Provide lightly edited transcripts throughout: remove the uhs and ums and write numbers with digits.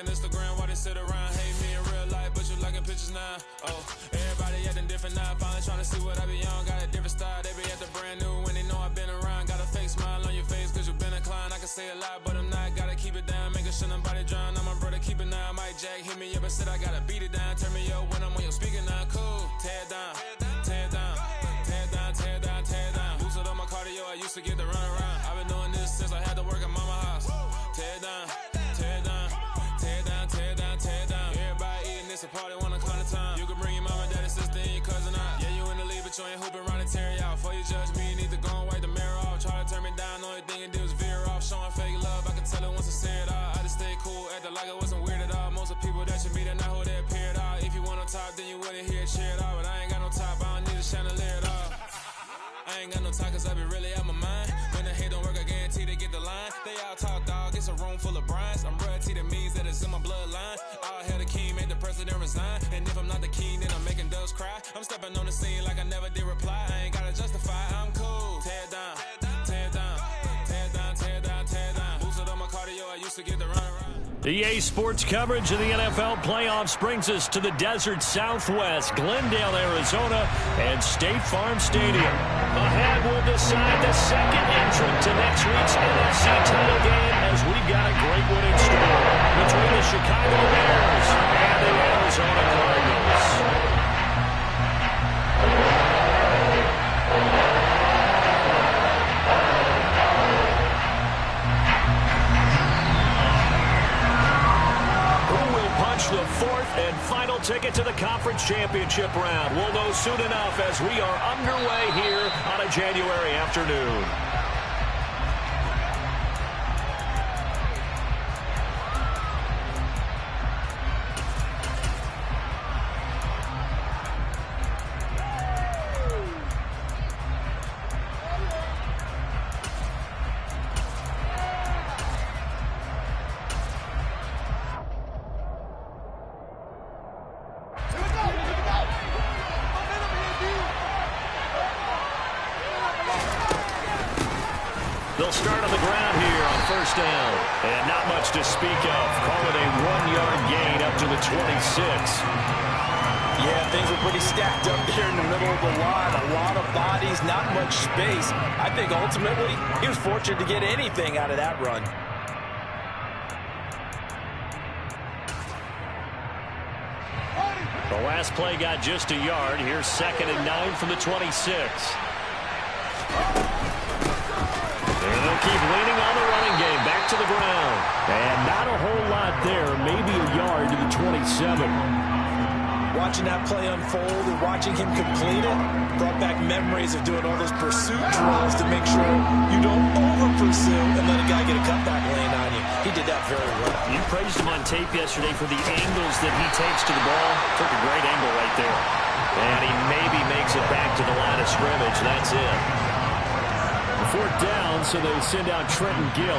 liking Instagram while they sit around. Hate me in real life, but you liking pictures now. Oh, everybody acting different now. Finally trying to see what I be on. Got a different style, they be at the brand new when they know I've been around. Got a fake smile on your face cause you been inclined. I can say a lot, but I'm not. Gotta keep it down, making sure nobody drown. I'm my brother, keep it now. Mike Jack hit me up and said I gotta beat it down. Turn me up when I'm on your speaker now. Cool, tear it down, tear it down, tear it down, tear it down, tear it down. Lose it on my cardio, I used to get the run around. I've been doing this since I had to work at mama house. Tear it down, tear it down, tear it down, tear it down, tear it down. Everybody eating this a party, wanna climb the time. You can bring your mama, daddy, sister, and your cousin out. Yeah, you in the lead, but you ain't hooping around and tear you out. Before you judge me, you need to go and wipe the mirror off. Try to turn me down, only thing it did was veer off. Showing fake love, I can tell it once I say it all. I just stay cool, acting like it wasn't weird at all. Most of the people that you meet are not who they appear at all. If you want on top, then you wouldn't hear it cheer at all. But I ain't got no top, I don't need a chandelier at all. I ain't got no time cause I be really out my mind. When the hate don't work, I guarantee they get the line. They all talk dog, it's a room full of brinds. I'm royalty, that means that it's in my bloodline. All hail the king, made the president resign. And if I'm not the king, then I'm making doves cry. I'm stepping on the scene like I never did reply. I ain't gotta justify, I'm cool. Tear it down, tear it down, tear it down, tear it down, tear it down. Boosted on my cardio, I used to get the run around. EA Sports coverage of the NFL playoffs brings us to the desert Southwest, Glendale, Arizona, and State Farm Stadium. Ahead will decide the second entrant to next week's NFC title game as we've got a great one in store between the Chicago Bears and the Arizona Cardinals. The fourth and final ticket to the conference championship round. We'll know soon enough as we are underway here on a January afternoon. They'll start on the ground here on first down. And not much to speak of. Call it a 1-yard gain up to the 26. Yeah, things were pretty stacked up there in the middle of the line. A lot of bodies, not much space. I think ultimately he was fortunate to get anything out of that run. The last play got just a yard. Here's 2nd and 9 from the 26. And they'll keep leaning on the running game. Back to the ground. And not a whole lot there. Maybe a yard to the 27. Watching that play unfold and watching him complete it brought back memories of doing all those pursuit drills to make sure you don't over-pursue and let a guy get a cutback lane on you. He did that very well. You praised him on tape yesterday for the angles that he takes to the ball. Took a great angle right there. And he maybe makes it back to the line of scrimmage. That's it. 4th down, so they send out Trenton Gill.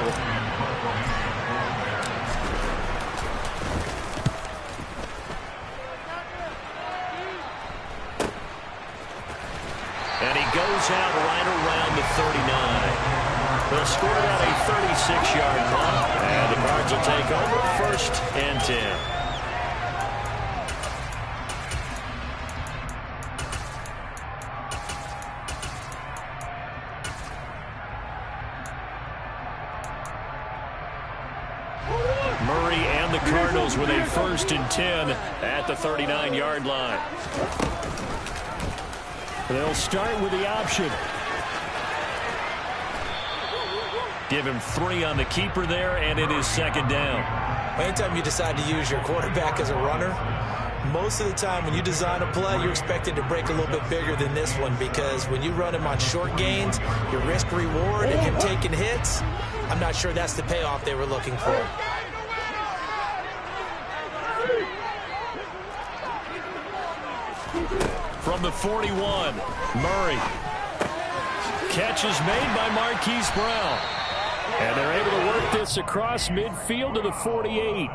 And he goes out right around the 39. They'll score it on a 36-yard punt, and the Cards will take over 1st and 10. Murray and the Cardinals with a 1st and 10 at the 39-yard line. They'll start with the option. Give him 3 on the keeper there, and it is 2nd down. Anytime you decide to use your quarterback as a runner, most of the time when you design a play, you're expected to break a little bit bigger than this one because when you run him on short gains, your risk-reward and him taking hits, I'm not sure that's the payoff they were looking for. From the 41, Murray. Catch is made by Marquise Brown. And they're able to work this across midfield to the 48.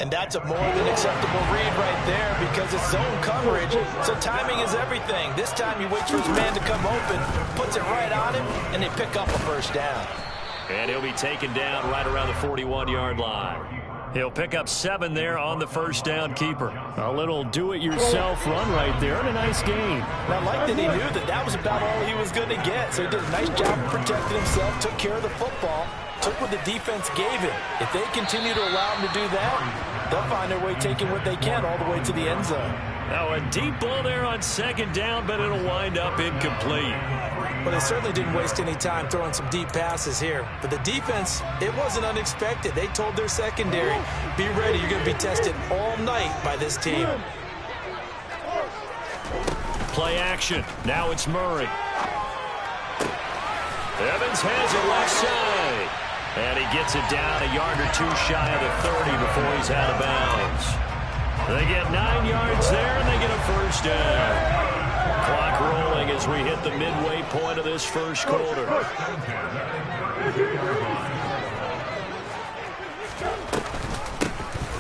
And that's a more than acceptable read right there because it's zone coverage, so timing is everything. This time he waits for his man to come open, puts it right on him, and they pick up a 1st down. And he'll be taken down right around the 41-yard line. He'll pick up 7 there on the first down keeper. A little do-it-yourself run right there and a nice gain. I like that he knew that was about all he was going to get. So he did a nice job of protecting himself, took care of the football, took what the defense gave him. If they continue to allow him to do that, they'll find their way taking what they can all the way to the end zone. Now a deep ball there on second down, but it'll wind up incomplete. Well, they certainly didn't waste any time throwing some deep passes here. But the defense, it wasn't unexpected. They told their secondary, be ready. You're going to be tested all night by this team. Play action. Now it's Murray. Evans has it left side. And he gets it down a yard or two shy of the 30 before he's out of bounds. They get 9 yards there, and they get a first down. Clock rolling as we hit the midway point of this first quarter.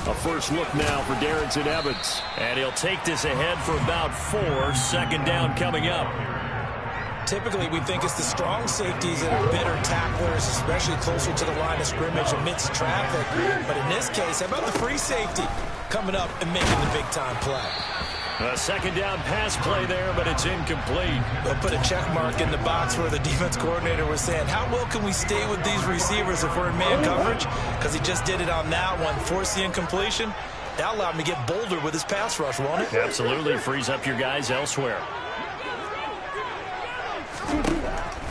A first look now for Darrynton Evans. And he'll take this ahead for about 4. Second down coming up. Typically, we think it's the strong safeties that are better tacklers, especially closer to the line of scrimmage amidst traffic. But in this case, how about the free safety coming up and making the big-time play? A second down pass play there, but it's incomplete. They'll put a check mark in the box where the defense coordinator was saying, how well can we stay with these receivers if we're in man coverage? Because he just did it on that one, forced the incompletion. That allowed him to get bolder with his pass rush, won't it? Absolutely, frees up your guys elsewhere.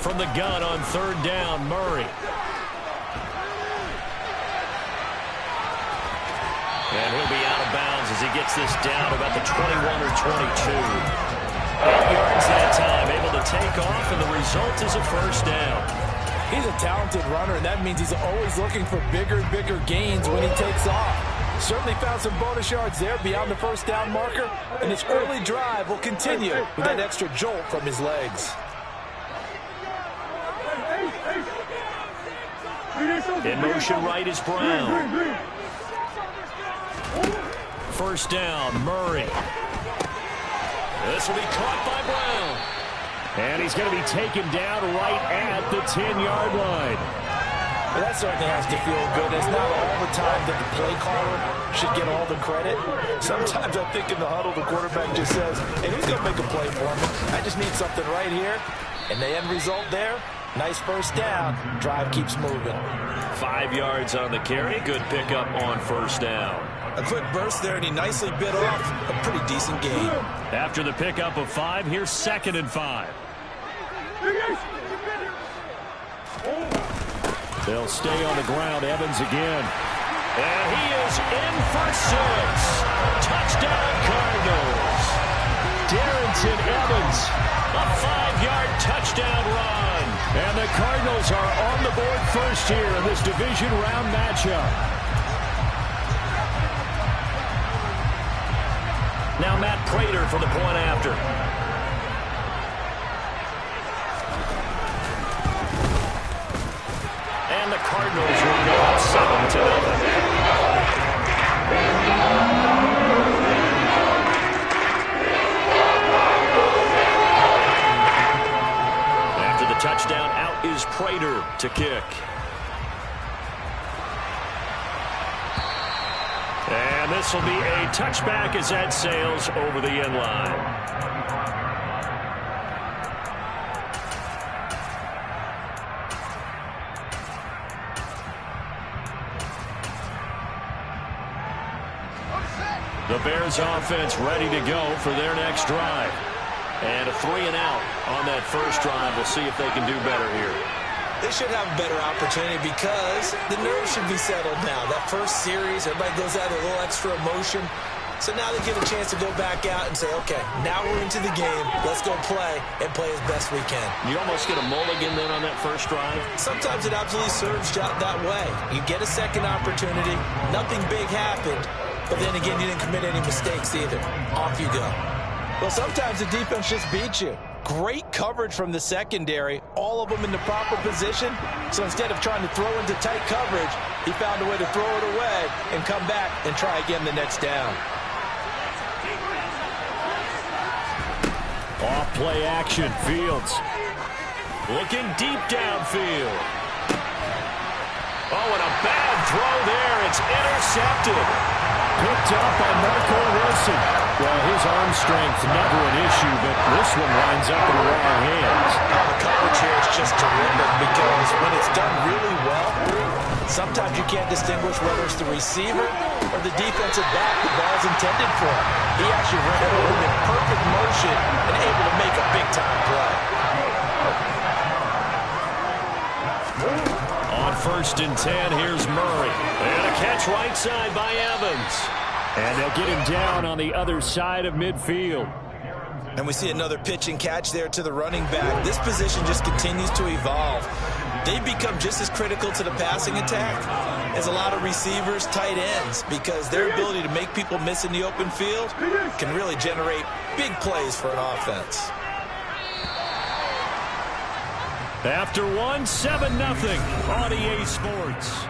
From the gun on third down, Murray. And he'll be out of bounds as he gets this down about the 21 or 22. 8 yards that time, able to take off, and the result is a first down. He's a talented runner, and that means he's always looking for bigger and bigger gains when he takes off. Certainly found some bonus yards there beyond the first down marker, and his early drive will continue with that extra jolt from his legs. In motion right is Brown. First down, Murray. This will be caught by Brown. And he's going to be taken down right at the 10-yard line. Well, that certainly has to feel good. It's not all the time that the play caller should get all the credit. Sometimes I think in the huddle, the quarterback just says, hey, who's going to make a play for me? I just need something right here. And the end result there, nice first down. Drive keeps moving. 5 yards on the carry. Good pickup on first down. A quick burst there, and he nicely bit off a pretty decent gain. After the pickup of 5, here's 2nd and 5. They'll stay on the ground. Evans again. And he is in for 6. Touchdown, Cardinals. Darrynton Evans, a 5-yard touchdown run. And the Cardinals are on the board first here in this division round matchup. Now Matt Prater for the point after. And the Cardinals will go up 7-0. After the touchdown, out is Prater to kick. And this will be a touchback as that sails over the end line. The Bears offense ready to go for their next drive. And a 3 and out on that first drive. We'll see if they can do better here. They should have a better opportunity because the nerves should be settled now. That first series, everybody goes out with a little extra emotion. So now they get a chance to go back out and say, okay, now we're into the game. Let's go play and play as best we can. You almost get a mulligan then on that first drive? Sometimes it absolutely serves that way. You get a second opportunity. Nothing big happened. But then again, you didn't commit any mistakes either. Off you go. Well, sometimes the defense just beats you. Great coverage from the secondary, all of them in the proper position. So instead of trying to throw into tight coverage, he found a way to throw it away and come back and try again the next down. Off play action, Fields. Looking deep downfield. Oh, and a bad throw there. It's intercepted. Picked up by Marco Wilson. Well, his arm strength never an issue, but this one winds up in the wrong hands. The coverage here is just terrific because when it's done really well, sometimes you can't distinguish whether it's the receiver or the defensive back the ball's intended for. He actually ran it over in perfect motion and able to make a big-time play. On 1st and 10, here's Murray. And a catch right side by Evans. And they'll get him down on the other side of midfield. And we see another pitch and catch there to the running back. This position just continues to evolve. They've become just as critical to the passing attack as a lot of receivers, tight ends, because their ability to make people miss in the open field can really generate big plays for an offense. After 7-0 on EA Sports.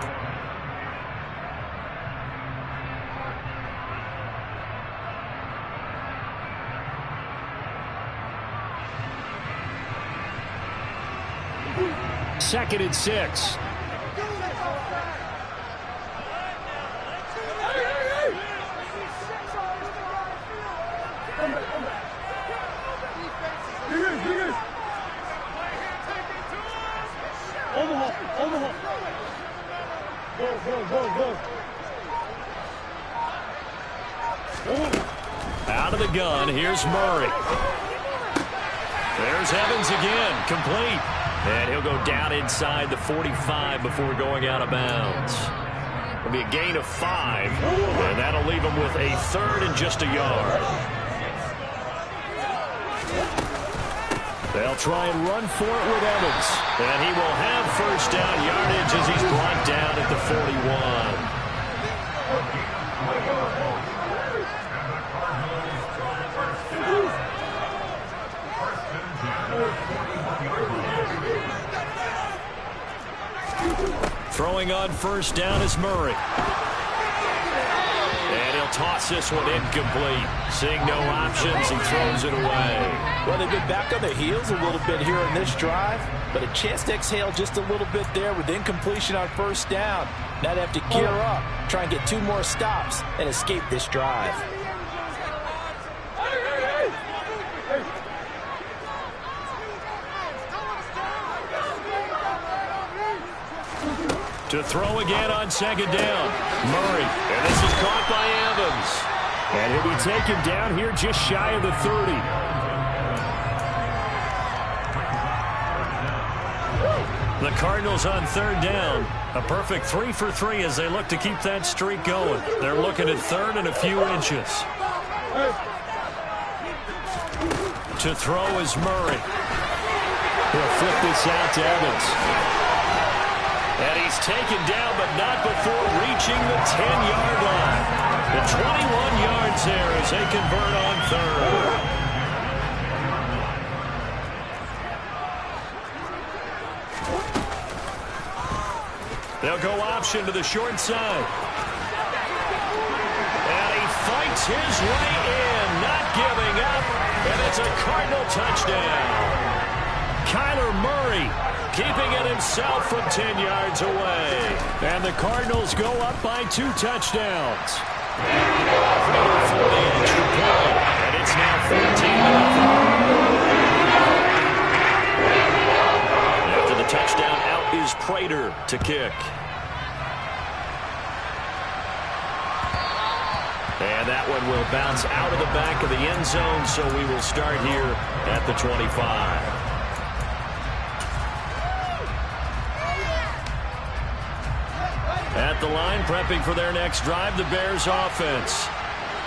Second and 6. Out of the gun, here's Murray. There's Evans again, complete. And he'll go down inside the 45 before going out of bounds. It'll be a gain of 5, and that'll leave him with a 3rd and just a yard. They'll try and run for it with Evans. And he will have 1st down yardage as he's brought down at the 41. Throwing on 1st down is Murray. And he'll toss this one incomplete. Seeing no options, he throws it away. Well, they've been back on their heels a little bit here in this drive, but a chance to exhale just a little bit there with incompletion on 1st down. Now they have to gear up, try and get 2 more stops, and escape this drive. To throw again on 2nd down. Murray. And this is caught by Evans. And he'll be taken down here just shy of the 30. The Cardinals on 3rd down. A perfect 3 for 3 as they look to keep that streak going. They're looking at 3rd and a few inches. To throw is Murray. He'll flip this out to Evans. And he's taken down, but not before reaching the 10-yard line. The 21 yards there as they convert on 3rd. They'll go option to the short side. And he fights his way in, not giving up. And it's a Cardinal touchdown. Kyler Murray keeping it himself from 10 yards away. And the Cardinals go up by 2 touchdowns. For the extra point. And it's now 14-0. After the touchdown, out is Prater to kick. And that one will bounce out of the back of the end zone, so we will start here at the 25. At the line, prepping for their next drive, the Bears offense.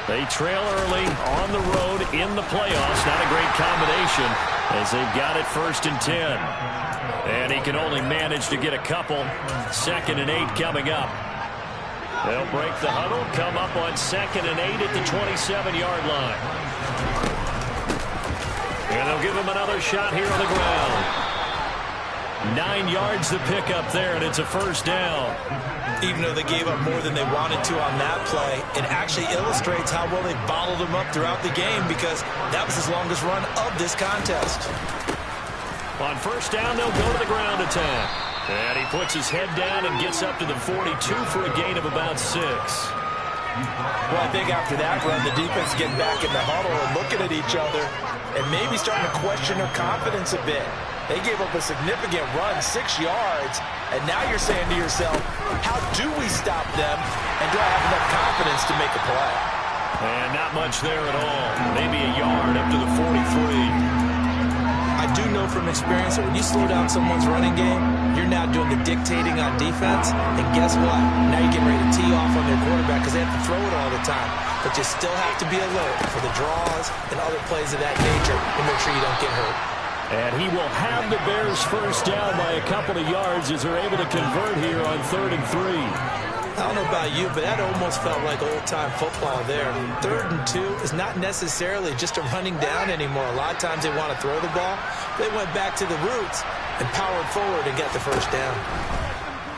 They trail early on the road in the playoffs. Not a great combination as they've got it 1st and 10. And he can only manage to get a couple. 2nd and 8 coming up. They'll break the huddle, come up on 2nd and 8 at the 27-yard line. And they'll give him another shot here on the ground. 9 yards to pick up there, and it's a 1st down. Even though they gave up more than they wanted to on that play, it actually illustrates how well they bottled them up throughout the game because that was his longest run of this contest. On 1st down, they'll go to the ground attack. And he puts his head down and gets up to the 42 for a gain of about 6. Well, I think after that run, the defense getting back in the huddle and looking at each other and maybe starting to question their confidence a bit. They gave up a significant run, 6 yards, and now you're saying to yourself, how do we stop them, and do I have enough confidence to make a play? And not much there at all. Maybe a yard up to the 43. I do know from experience that when you slow down someone's running game, you're now doing the dictating on defense, and guess what? Now you're getting ready to tee off on their quarterback because they have to throw it all the time. But you still have to be alert for the draws and other plays of that nature to make sure you don't get hurt. And he will have the Bears first down by a couple of yards as they're able to convert here on 3rd and 3. I don't know about you, but that almost felt like old-time football there. 3rd and 2 is not necessarily just a running down anymore. A lot of times they want to throw the ball. They went back to the roots and powered forward and got the first down.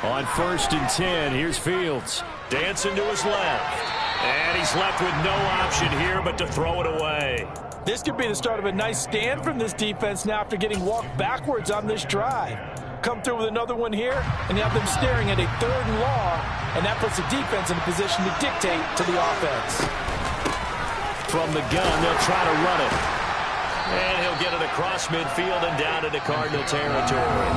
On 1st and 10, here's Fields. Dancing to his left. And he's left with no option here but to throw it away. This could be the start of a nice stand from this defense now after getting walked backwards on this drive. Come through with another one here, and you have them staring at a 3rd and long, and that puts the defense in a position to dictate to the offense. From the gun, they'll try to run it. And he'll get it across midfield and down into Cardinal territory.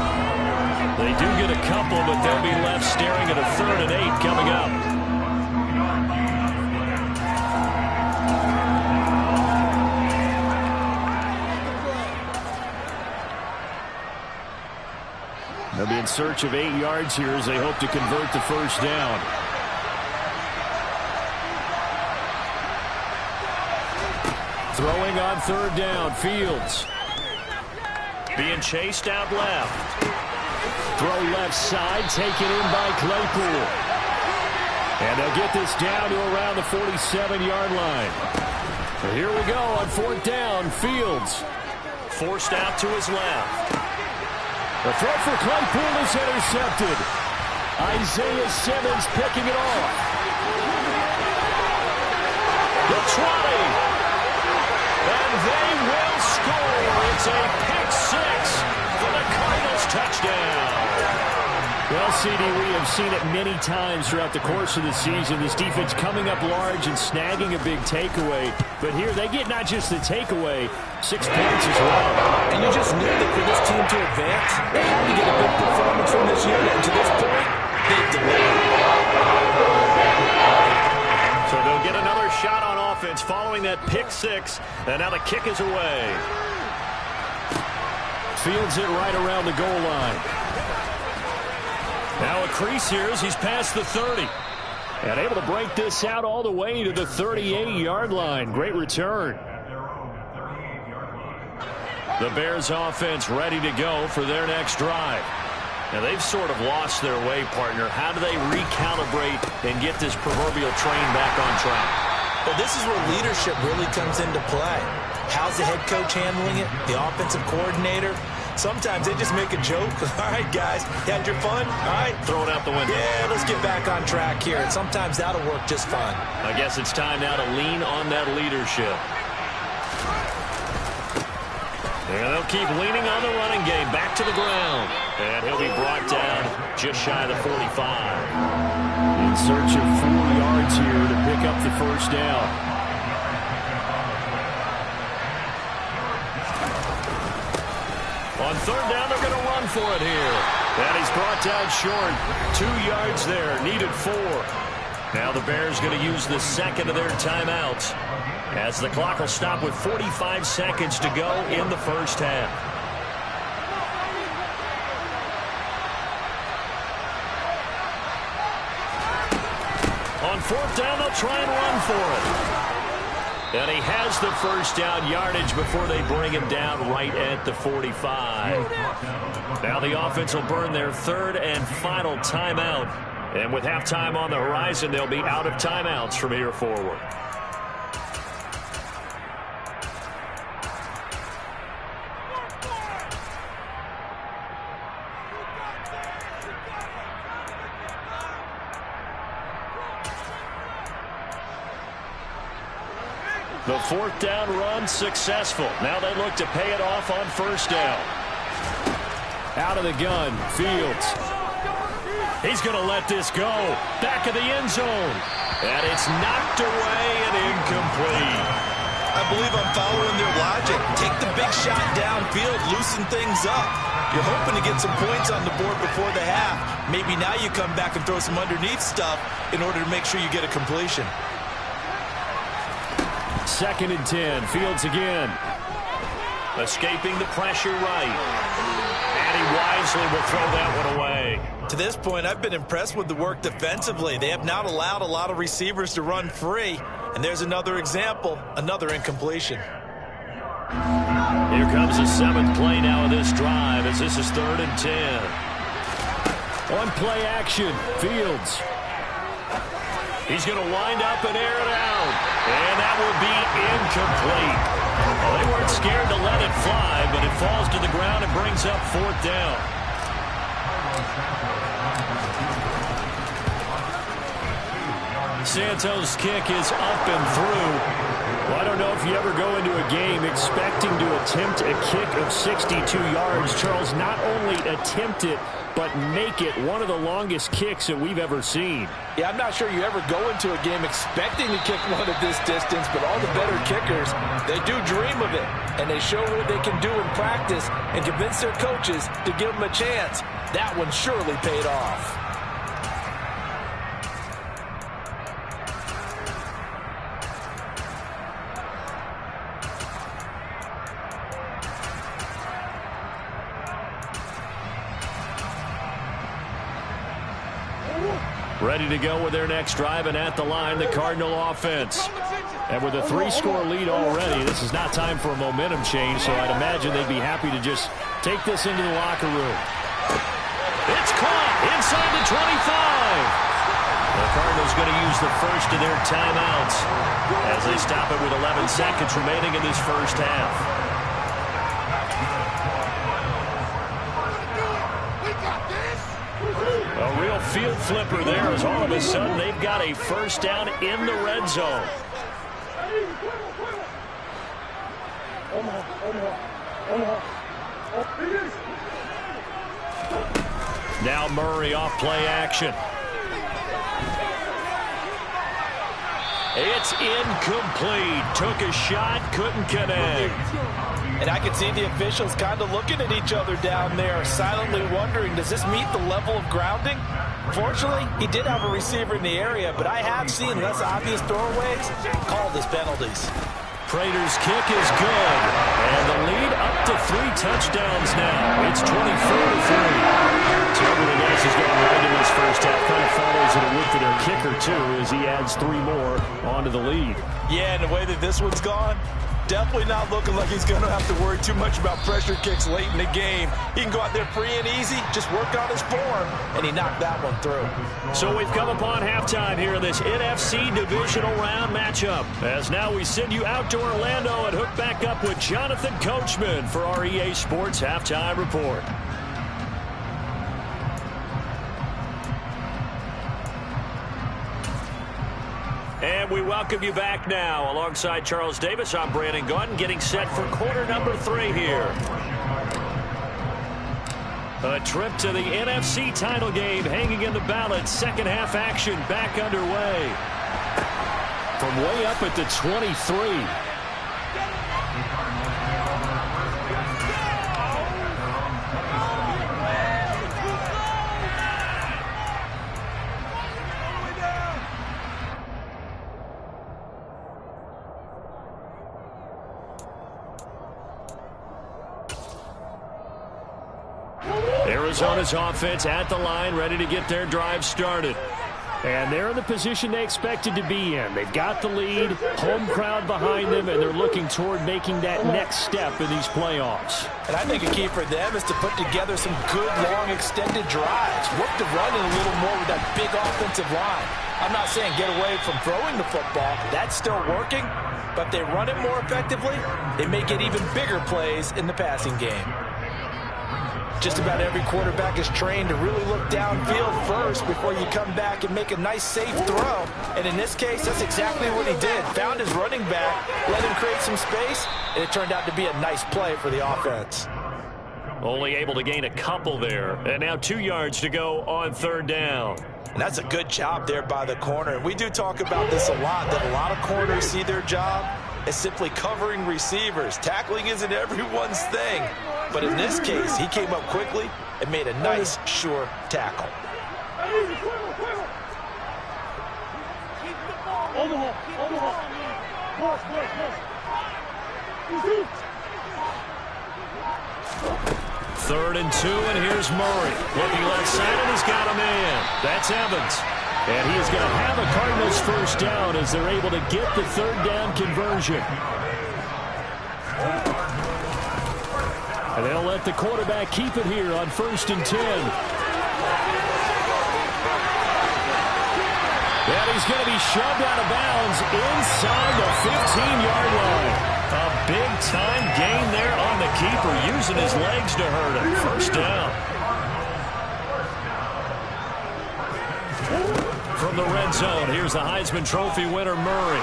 They do get a couple, but they'll be left staring at a 3rd and 8 coming up. They'll be in search of 8 yards here as they hope to convert the first down. Throwing on 3rd down, Fields. Being chased out left. Throw left side, taken in by Claypool. And they'll get this down to around the 47-yard line. So here we go on 4th down, Fields. Forced out to his left. The throw for Claypool is intercepted. Isaiah Simmons picking it off. The 20. And they will score. It's a pick 6 for the Cardinals touchdown. Well, CD, we have seen it many times throughout the course of the season. This defense coming up large and snagging a big takeaway. But here they get not just the takeaway, 6 points as well. And you just knew that for this team to advance, they had to get a big performance from this unit. And to this point, they've delivered. So they'll get another shot on offense following that pick 6. And now the kick is away. Fields it right around the goal line. Now a crease here as he's past the 30. And able to break this out all the way to the 38-yard line. Great return. The Bears offense ready to go for their next drive. Now they've sort of lost their way, partner. How do they recalibrate and get this proverbial train back on track? Well, this is where leadership really comes into play. How's the head coach handling it? The offensive coordinator? Sometimes they just make a joke. All right, guys, you had your fun? All right. Throw it out the window. Yeah, let's get back on track here. And sometimes that'll work just fine. I guess it's time now to lean on that leadership. And they'll keep leaning on the running game. Back to the ground. And he'll be brought down just shy of the 45. In search of 4 yards here to pick up the first down. On 3rd down, they're going to run for it here. And he's brought down short. 2 yards there. Needed 4. Now the Bears going to use the second of their timeouts as the clock will stop with 45 seconds to go in the first half. On 4th down, they'll try and run for it. And he has the first down yardage before they bring him down right at the 45. Now the offense will burn their 3rd and final timeout. And with halftime on the horizon, they'll be out of timeouts from here forward. The 4th down run successful. Now they look to pay it off on 1st down. Out of the gun, Fields. He's going to let this go. Back of the end zone. And it's knocked away and incomplete. I believe I'm following their logic. Take the big shot downfield, loosen things up. You're hoping to get some points on the board before the half. Maybe now you come back and throw some underneath stuff in order to make sure you get a completion. 2nd and 10. Fields again. Escaping the pressure right. And he wisely will throw that one away. To this point, I've been impressed with the work defensively. They have not allowed a lot of receivers to run free. And there's another example, another incompletion. Here comes the 7th play now of this drive as this is 3rd and 10. On play action, Fields. He's going to wind up and air it out. And that will be incomplete. Well, they weren't scared to let it fly, but it falls to the ground and brings up 4th down. Santos' kick is up and through. Well, I don't know if you ever go into a game expecting to attempt a kick of 62 yards. Charles, not only attempt it, but make it one of the longest kicks that we've ever seen. Yeah, I'm not sure you ever go into a game expecting to kick one of this distance, but all the better kickers, they do dream of it, and they show what they can do in practice and convince their coaches to give them a chance. That one surely paid off. Ready to go with their next drive, and at the line, the Cardinal offense. And with a 3-score lead already, this is not time for a momentum change, so I'd imagine they'd be happy to just take this into the locker room. It's caught inside the 25. The Cardinals going to use the first of their timeouts as they stop it with 11 seconds remaining in this first half. A real field flipper there as all of a sudden they've got a first down in the red zone. Now Murray off play action. It's incomplete. Took a shot, couldn't connect. And I can see the officials kind of looking at each other down there, silently wondering, does this meet the level of grounding? Fortunately, he did have a receiver in the area, but I have seen less obvious throwaways called as penalties. Prater's kick is good, and the lead up to 3 touchdowns now. It's 24-3. So everything else is going right in this first half. Kind of follows it a would for their kicker, too, as he adds 3 more onto the lead. Yeah, and the way that this one's gone, definitely not looking like he's going to have to worry too much about pressure kicks late in the game. He can go out there free and easy, just work on his form, and he knocked that one through. So we've come upon halftime here in this NFC Divisional Round matchup. As now we send you out to Orlando and hook back up with Jonathan Coachman for our EA Sports Halftime Report. And we welcome you back now. Alongside Charles Davis, I'm Brandon Gaudin, getting set for quarter number 3 here. A trip to the NFC title game hanging in the balance. Second half action back underway. From way up at the 23. Arizona's offense at the line, ready to get their drive started. And they're in the position they expected to be in. They've got the lead, home crowd behind them, and they're looking toward making that next step in these playoffs. And I think a key for them is to put together some good, long, extended drives. Work the run in a little more with that big offensive line. I'm not saying get away from throwing the football. That's still working. But if they run it more effectively, they may get even bigger plays in the passing game. Just about every quarterback is trained to really look downfield first before you come back and make a nice, safe throw. And in this case, that's exactly what he did. Found his running back, let him create some space, and it turned out to be a nice play for the offense. Only able to gain a couple there. And now 2 yards to go on 3rd down. And that's a good job there by the corner. And we do talk about this a lot, that a lot of corners see their job as simply covering receivers. Tackling isn't everyone's thing. But in this case, he came up quickly and made a nice, sure tackle. Third and 2, and here's Murray. Looking left side, and he's got a man. That's Evans. And he is going to have a Cardinals first down as they're able to get the 3rd down conversion. And they'll let the quarterback keep it here on 1st and 10. And he's going to be shoved out of bounds inside the 15-yard line. A big-time gain there on the keeper, using his legs to hurt him. First down. From the red zone, here's the Heisman Trophy winner, Murray.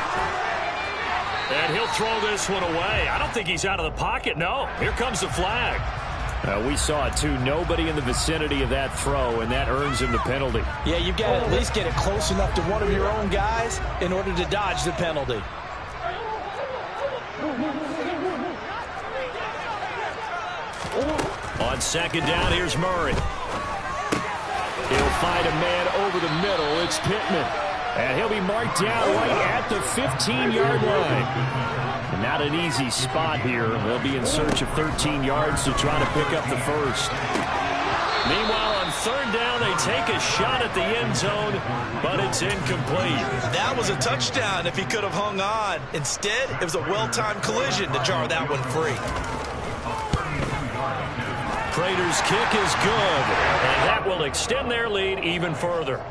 And he'll throw this one away. I don't think he's out of the pocket. No, here comes the flag. We saw it, too. Nobody in the vicinity of that throw, and that earns him the penalty. Yeah, you've got to at least get it close enough to one of your own guys in order to dodge the penalty. On 2nd down, here's Murray. He'll find a man over the middle. It's Pittman. And he'll be marked down right at the 15-yard line. Not an easy spot here. They'll be in search of 13 yards to try to pick up the first. Meanwhile, on 3rd down, they take a shot at the end zone, but it's incomplete. That was a touchdown if he could have hung on. Instead, it was a well-timed collision to jar that one free. Prater's kick is good, and that will extend their lead even further.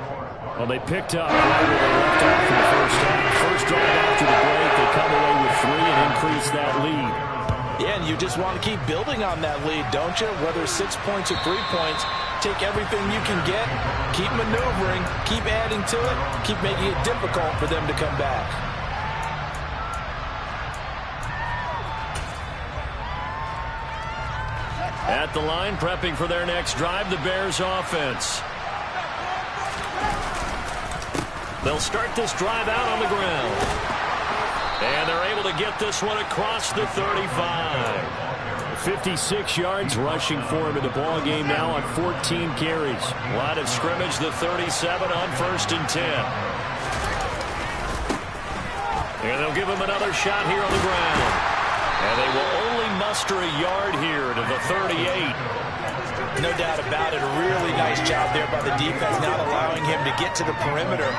Well, they picked up right where they left off in the first half. First drive after the break, they come away with 3 and increase that lead. Yeah, and you just want to keep building on that lead, don't you? Whether 6 points or 3 points, take everything you can get, keep maneuvering, keep adding to it, keep making it difficult for them to come back. At the line, prepping for their next drive, the Bears offense. They'll start this drive out on the ground. And they're able to get this one across the 35. 56 yards rushing for him in the ball game now on 14 carries. Line of scrimmage, the 37 on 1st and 10. And they'll give him another shot here on the ground. And they will only muster a yard here to the 38. No doubt about it. A really nice job there by the defense, not allowing him to get to the perimeter.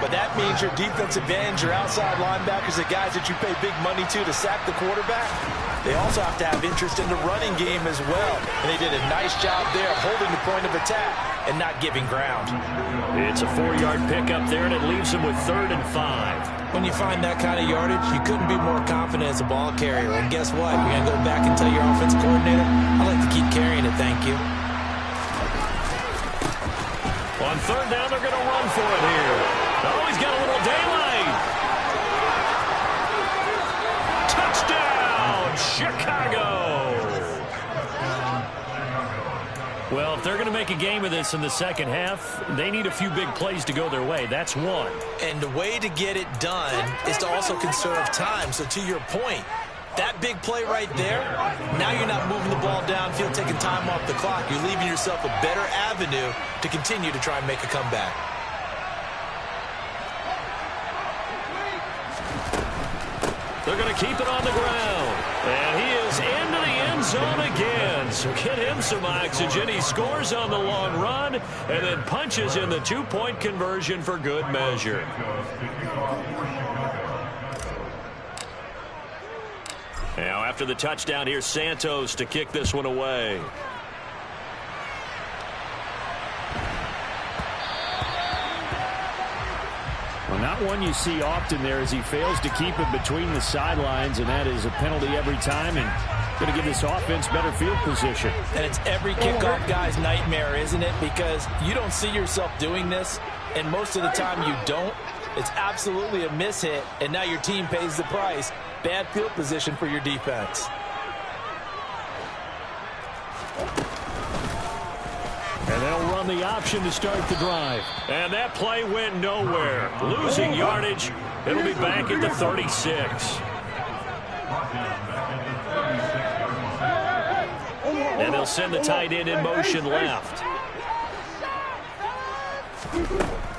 But that means your defensive ends, your outside linebackers, the guys that you pay big money to sack the quarterback, they also have to have interest in the running game as well. And they did a nice job there of holding the point of attack and not giving ground. It's a 4-yard pickup there, and it leaves them with 3rd and 5. When you find that kind of yardage, you couldn't be more confident as a ball carrier. And guess what? You're going to go back and tell your offensive coordinator, I'd like to keep carrying it, thank you. On 3rd down, they're going to run for it here. Oh, he's got a little daylight. Touchdown, Chicago. Well, if they're going to make a game of this in the second half, they need a few big plays to go their way. That's one. And the way to get it done is to also conserve time. So to your point, that big play right there, now you're not moving the ball downfield, taking time off the clock. You're leaving yourself a better avenue to continue to try and make a comeback. They're going to keep it on the ground. And he is into the end zone again. So get him some oxygen. He scores on the long run and then punches in the 2-point conversion for good measure. Now after the touchdown, here's Santos to kick this one away. Well, not one you see often there as he fails to keep it between the sidelines, and that is a penalty every time and going to give this offense better field position. And it's every kickoff guy's nightmare, isn't it? Because you don't see yourself doing this, and most of the time you don't. It's absolutely a mishit, and now your team pays the price. Bad field position for your defense. And they'll run the option to start the drive. And that play went nowhere. Losing yardage. It'll be back at the 36. And they'll send the tight end in motion left.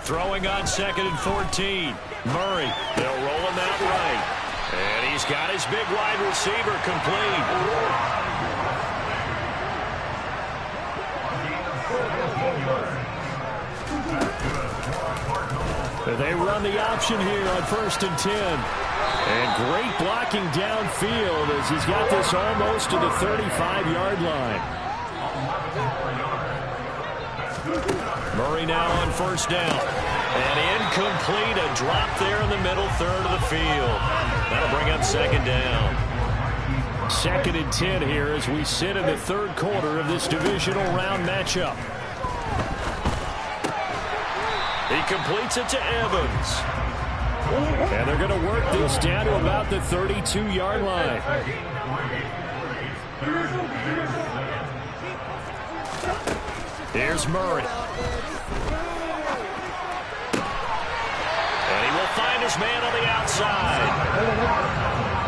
Throwing on 2nd and 14. Murray. They'll roll him out right. And he's got his big wide receiver complete. They run the option here on 1st and 10. And great blocking downfield as he's got this almost to the 35-yard line. Murray now on 1st down. And incomplete, a drop there in the middle third of the field. That'll bring up 2nd down. 2nd and 10 here as we sit in the 3rd quarter of this divisional round matchup. He completes it to Evans. And they're going to work this down to about the 32-yard line. Here's Murray. And he will find his man on the outside.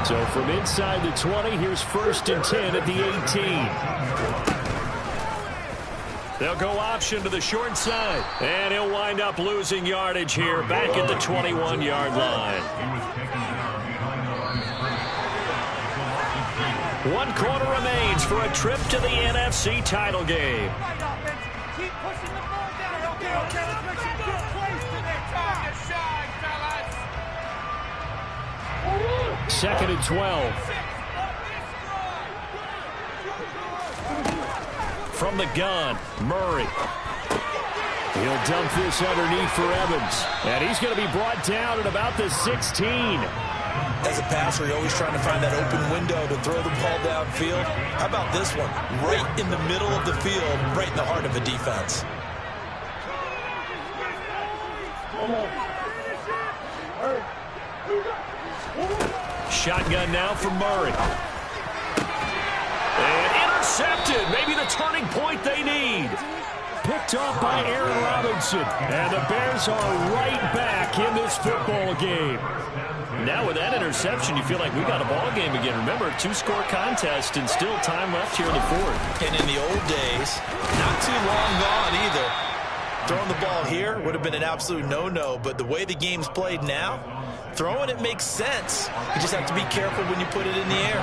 So from inside the 20, here's 1st and 10 at the 18. They'll go option to the short side. And he'll wind up losing yardage here back at the 21-yard line. 1 quarter remains for a trip to the NFC title game. Keep pushing the ball down. Okay, let's make some good plays today. Time to shine, fellas. 2nd and 12. From the gun, Murray. He'll dump this underneath for Evans. And he's going to be brought down at about the 16. As a passer, you're always trying to find that open window to throw the ball downfield. How about this one? Right in the middle of the field, right in the heart of the defense. Shotgun now for Murray. And intercepted. Maybe the turning point they need. Picked off by Aaron Robinson. And the Bears are right back in this football game. Now with that interception, you feel like we got a ball game again. Remember, 2-score contest and still time left here in the 4th. And in the old days, not too long gone either. Throwing the ball here would have been an absolute no-no, but the way the game's played now, throwing it makes sense. You just have to be careful when you put it in the air.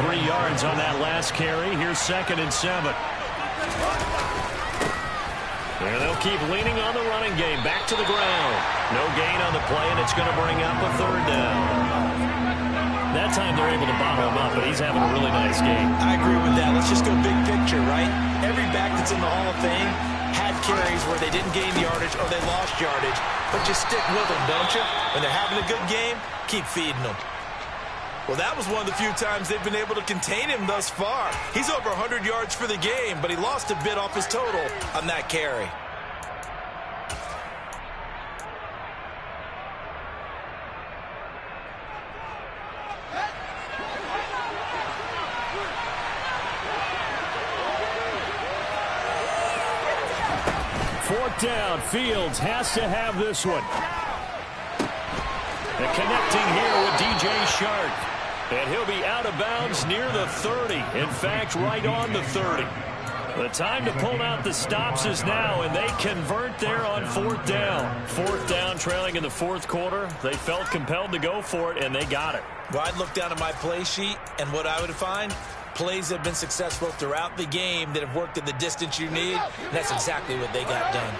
3 yards on that last carry. Here's 2nd and 7. And they'll keep leaning on the running game. Back to the ground. No gain on the play, and it's going to bring up a 3rd down. That time they're able to bottle him up, but he's having a really nice game. I agree with that. Let's just go big picture, right? Every back that's in the Hall of Fame had carries where they didn't gain yardage or they lost yardage, but you stick with them, don't you? When they're having a good game, keep feeding them. Well, that was one of the few times they've been able to contain him thus far. He's over 100 yards for the game, but he lost a bit off his total on that carry. Fourth down. Fields has to have this one. And connecting here with DJ Shark. And he'll be out of bounds near the 30. In fact, right on the 30. The time to pull out the stops is now, and they convert there on 4th down. 4th down, trailing in the 4th quarter. They felt compelled to go for it, and they got it. Well, I'd look down at my play sheet, and what I would find, plays that have been successful throughout the game that have worked at the distance you need, and that's exactly what they got done.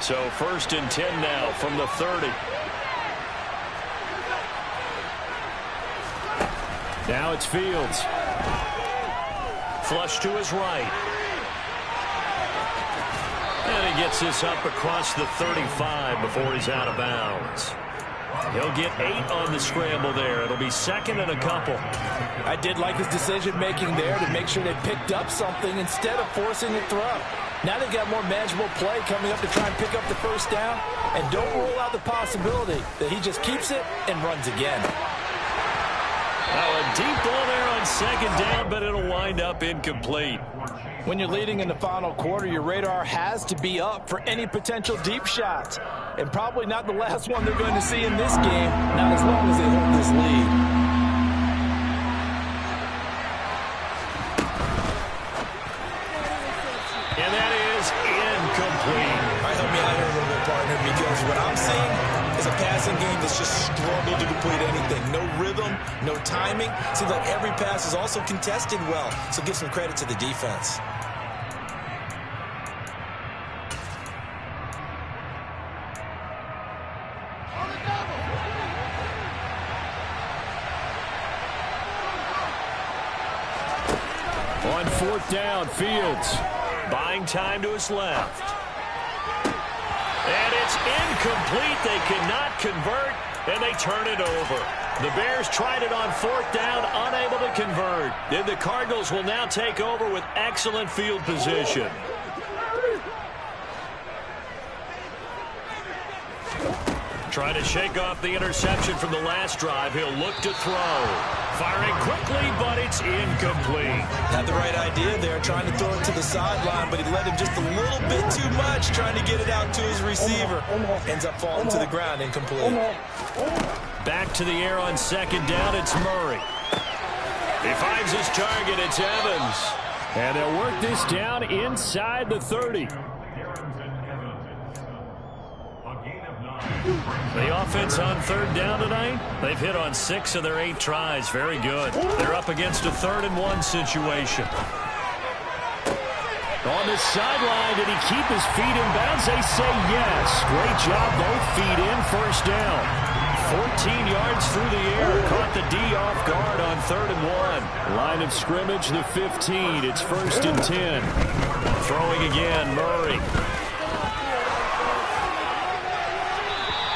So 1st and 10 now from the 30. Now it's Fields. Flush to his right. And he gets this up across the 35 before he's out of bounds. He'll get 8 on the scramble there. It'll be 2nd and a couple. I did like his decision-making there to make sure they picked up something instead of forcing a throw. Now they've got more manageable play coming up to try and pick up the 1st down. And don't rule out the possibility that he just keeps it and runs again. Now a deep ball there on 2nd down, but it'll wind up incomplete. When you're leading in the final quarter, your radar has to be up for any potential deep shots. And probably not the last one they're going to see in this game, not as long as they hold this lead. And that is incomplete. All right, help me out here a little bit, partner, because what I'm seeing is a passing game that's just struggled to complete anything. No rhythm, no timing. Seems like every pass is also contested well, so give some credit to the defense. On fourth down, Fields buying time to his left. And it's incomplete. They cannot convert, and they turn it over. The Bears tried it on fourth down, unable to convert. Then the Cardinals will now take over with excellent field position. Trying to shake off the interception from the last drive. He'll look to throw. Firing quickly, but it's incomplete. Had the right idea there, trying to throw it to the sideline, but he let him just a little bit too much, trying to get it out to his receiver. Ends up falling to the ground, incomplete. Back to the air on second down, it's Murray. He finds his target, it's Evans. And they'll work this down inside the 30. The offense on third down tonight, they've hit on 6 of their 8 tries. Very good. They're up against a 3rd-and-1 situation. On the sideline, did he keep his feet in bounds? They say yes. Great job, both feet in, first down. 14 yards through the air. Caught the D off guard on 3rd-and-1. Line of scrimmage, the 15. It's 1st and 10. Throwing again, Murray.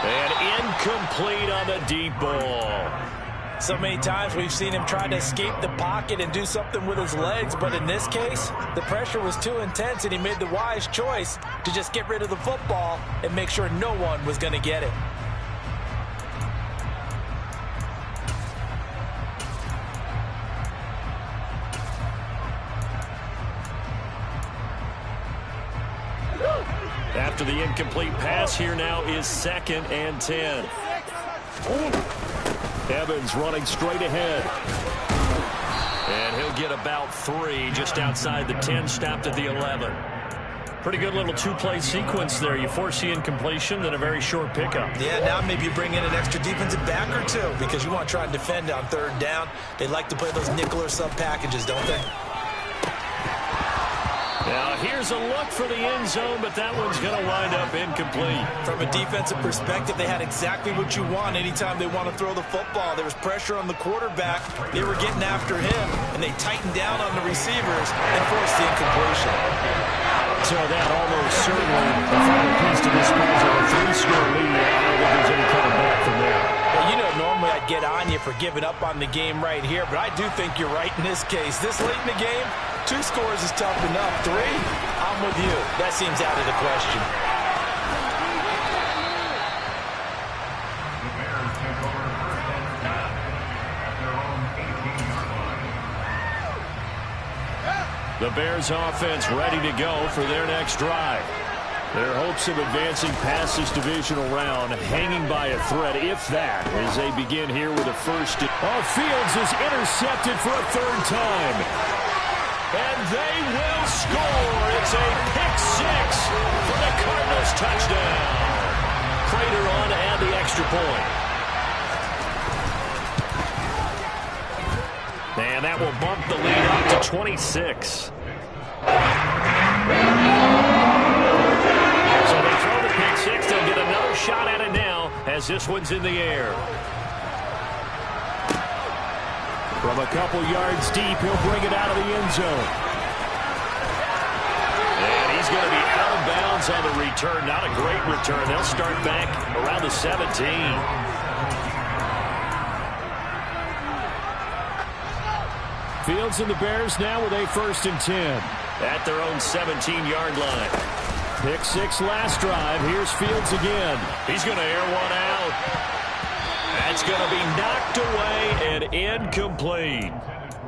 And incomplete on the deep ball. So many times we've seen him try to escape the pocket and do something with his legs, but in this case, the pressure was too intense and he made the wise choice to just get rid of the football and make sure no one was going to get it. After the incomplete pass, here now is 2nd and 10. Evans running straight ahead. And he'll get about 3 just outside the 10, stopped at the 11. Pretty good little 2-play sequence there. You force the incompletion, then a very short pickup. Yeah, now maybe you bring in an extra defensive back or 2 because you want to try and defend on 3rd down. They like to play those nickel or sub packages, don't they? Now, here's a look for the end zone, but that one's going to wind up incomplete. From a defensive perspective, they had exactly what you want anytime they want to throw the football. There was pressure on the quarterback. They were getting after him, and they tightened down on the receivers and forced the incompletion. So that almost certainly the final piece to dispose of a 3-score lead. I don't think there's any coming back from there. Well, you know, normally I'd get on you for giving up on the game right here, but I do think you're right in this case. This late in the game, 2 scores is tough enough. 3, I'm with you. That seems out of the question. The Bears offense ready to go for their next drive. Their hopes of advancing past this divisional round hanging by a thread, if that, as they begin here with a first. Fields is intercepted for a 3rd time. And they will score. It's a pick-6 for the Cardinals touchdown. Prater on to add the extra point. And that will bump the lead up to 26. So they throw the pick-6. They'll get another shot at it now as this one's in the air. From a couple yards deep, he'll bring it out of the end zone. And he's going to be out of bounds on the return. Not a great return. They'll start back around the 17. Fields and the Bears now with a 1st and 10. At their own 17-yard line. Pick-6 last drive. Here's Fields again. He's going to air one out. That's going to be knocked away and incomplete.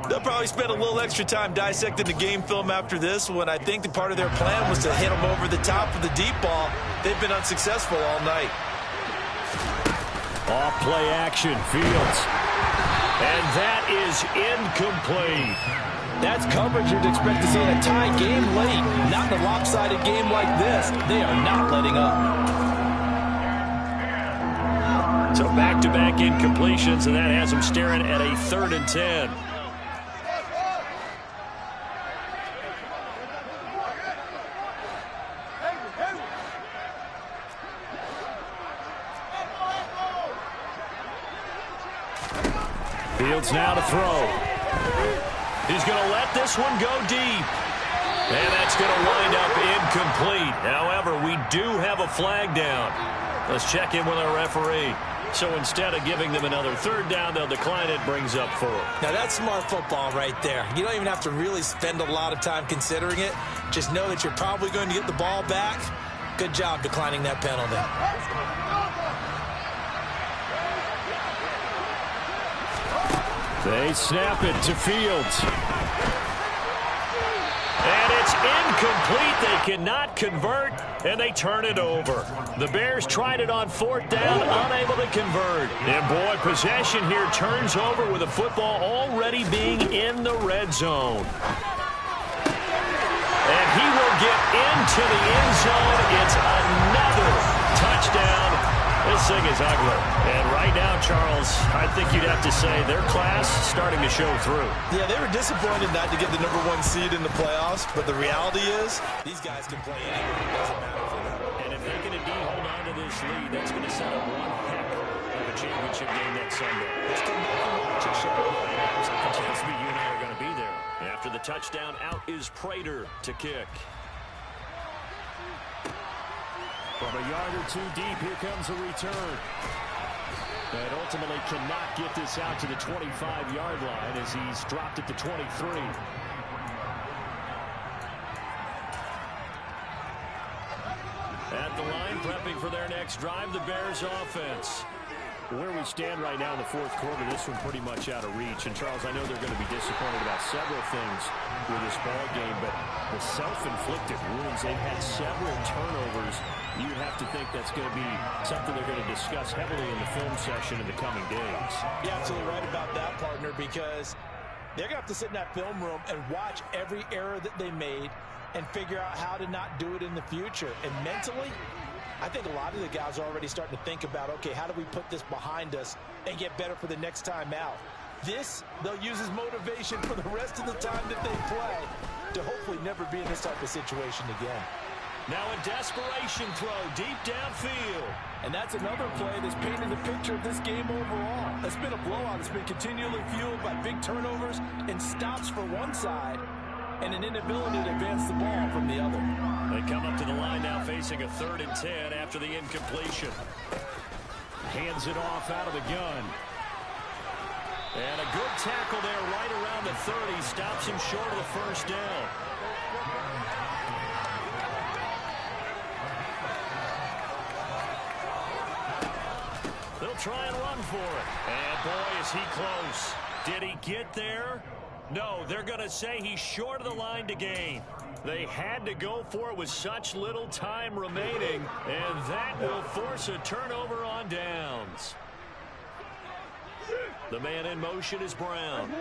They'll probably spend a little extra time dissecting the game film after this one. I think the part of their plan was to hit them over the top of the deep ball. They've been unsuccessful all night. Off play action, Fields. And that is incomplete. That's coverage you'd expect to see in a tie game late. Not in a lopsided game like this. They are not letting up. So back-to-back incompletions, and that has them staring at a 3rd and 10. Fields now to throw. He's going to let this one go deep. And that's going to wind up incomplete. However, we do have a flag down. Let's check in with our referee. So instead of giving them another 3rd down, they'll decline it, brings up 4. Now that's smart football right there. You don't even have to really spend a lot of time considering it. Just know that you're probably going to get the ball back. Good job declining that penalty. They snap it to Fields. And it's incomplete. They cannot convert, and they turn it over. The Bears tried it on 4th down, unable to convert. And, boy, possession here turns over with the football already being in the red zone. And he will get into the end zone. It's another touchdown. This thing is ugly. And right now, Charles, I think you'd have to say their class starting to show through. Yeah, they were disappointed not to get the #1 seed in the playoffs, but the reality is these guys can play anywhere. It doesn't matter for them. And if they can indeed hold on to this lead, that's going to set up one heck of a championship game next Sunday. Let's come back and watch it, Sean. Trust me, you and I are going to be there. After the touchdown, out is Prater to kick. From a yard or 2 deep, here comes a return. And ultimately cannot get this out to the 25-yard line as he's dropped at the 23. At the line, prepping for their next drive, the Bears offense. Where we stand right now in the 4th quarter, this one pretty much out of reach. And, Charles, I know they're going to be disappointed about several things with this ball game, but the self-inflicted wounds, they've had several turnovers. You'd have to think that's going to be something they're going to discuss heavily in the film session in the coming days. You're absolutely right about that, partner, because they're going to have to sit in that film room and watch every error that they made and figure out how to not do it in the future. And mentally, I think a lot of the guys are already starting to think about, okay, how do we put this behind us and get better for the next time out? This, they'll use as motivation for the rest of the time that they play to hopefully never be in this type of situation again. Now a desperation throw deep downfield. And that's another play that's painted the picture of this game overall. It's been a blowout. It's been continually fueled by big turnovers and stops for one side and an inability to advance the ball from the other. They come up to the line now facing a 3rd and 10 after the incompletion. Hands it off out of the gun. And a good tackle there right around the 30. Stops him short of the 1st down. They'll try and run for it. And boy, is he close. Did he get there? No, they're going to say he's short of the line to gain. They had to go for it with such little time remaining, and that will force a turnover on downs. The man in motion is Brown.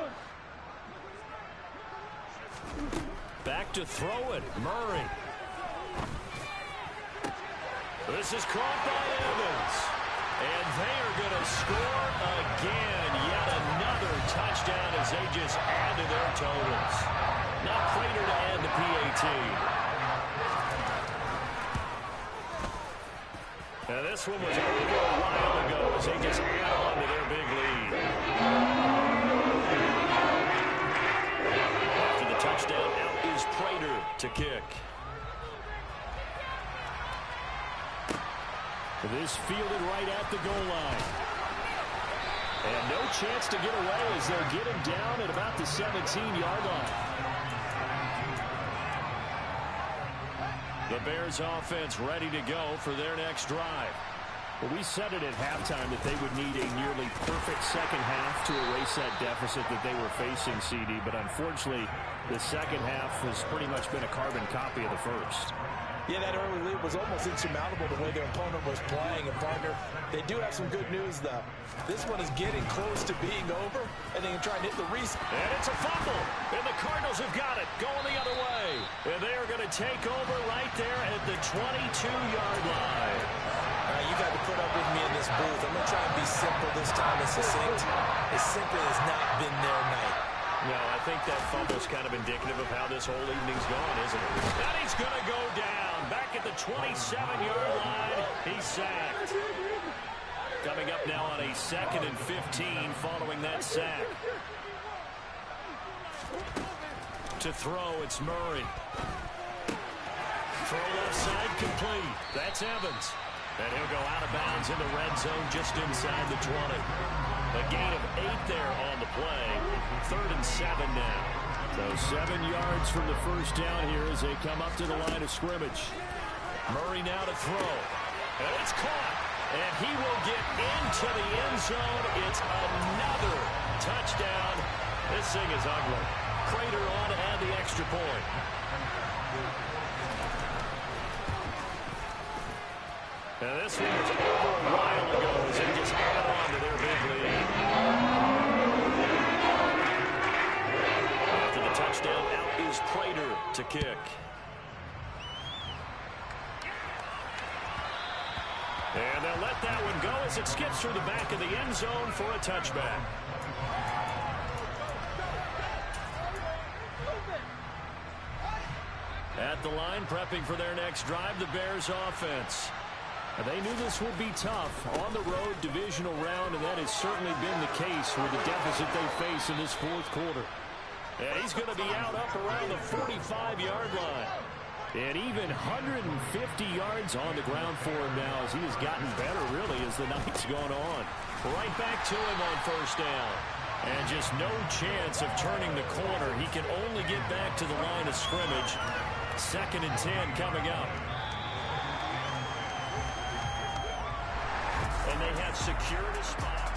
Back to throw it, Murray. This is caught by Evans. And they are going to score again. Yet another touchdown as they just add to their totals. Now Prater to add the PAT. Now this one was over a while ago as they just add on to their big lead. After the touchdown, out is Prater to kick. This fielded right at the goal line. And no chance to get away as they'll get him down at about the 17-yard line. The Bears offense ready to go for their next drive. Well, we said it at halftime that they would need a nearly perfect second half to erase that deficit that they were facing, CD. But unfortunately, the second half has pretty much been a carbon copy of the first. Yeah, that early lead was almost insurmountable the way their opponent was playing. And, partner, they do have some good news, though. This one is getting close to being over, and they can try and hit the reset. And it's a fumble, and the Cardinals have got it, going the other way. And they are going to take over right there at the 22-yard line. You've had to put up with me in this booth. I'm going to try and be simple this time and succinct. It simply has not been their night. No, I think that fumble's kind of indicative of how this whole evening's gone, isn't it? And he's going to go down. Back at the 27-yard line, he's sacked. Coming up now on a 2nd and 15 following that sack. To throw, it's Murray. Throw left side complete. That's Evans. And he'll go out of bounds in the red zone just inside the 20. A gain of 8 there on the play. 3rd and 7 now. So 7 yards from the first down here as they come up to the line of scrimmage. Murray now to throw. And it's caught. And he will get into the end zone. It's another touchdown. This thing is ugly. Prater on to add the extra point. And this one was over a while ago as they just add on to their big lead. After the touchdown, out is Prater to kick. And they'll let that one go as it skips through the back of the end zone for a touchback. At the line, prepping for their next drive, the Bears offense. They knew this would be tough on the road divisional round, and that has certainly been the case with the deficit they face in this fourth quarter. And he's going to be out up around the 45-yard line. And even 150 yards on the ground for him now as he has gotten better, really, as the night's gone on. Right back to him on first down. And just no chance of turning the corner. He can only get back to the line of scrimmage. 2nd and 10 coming up. And they have secured a spot.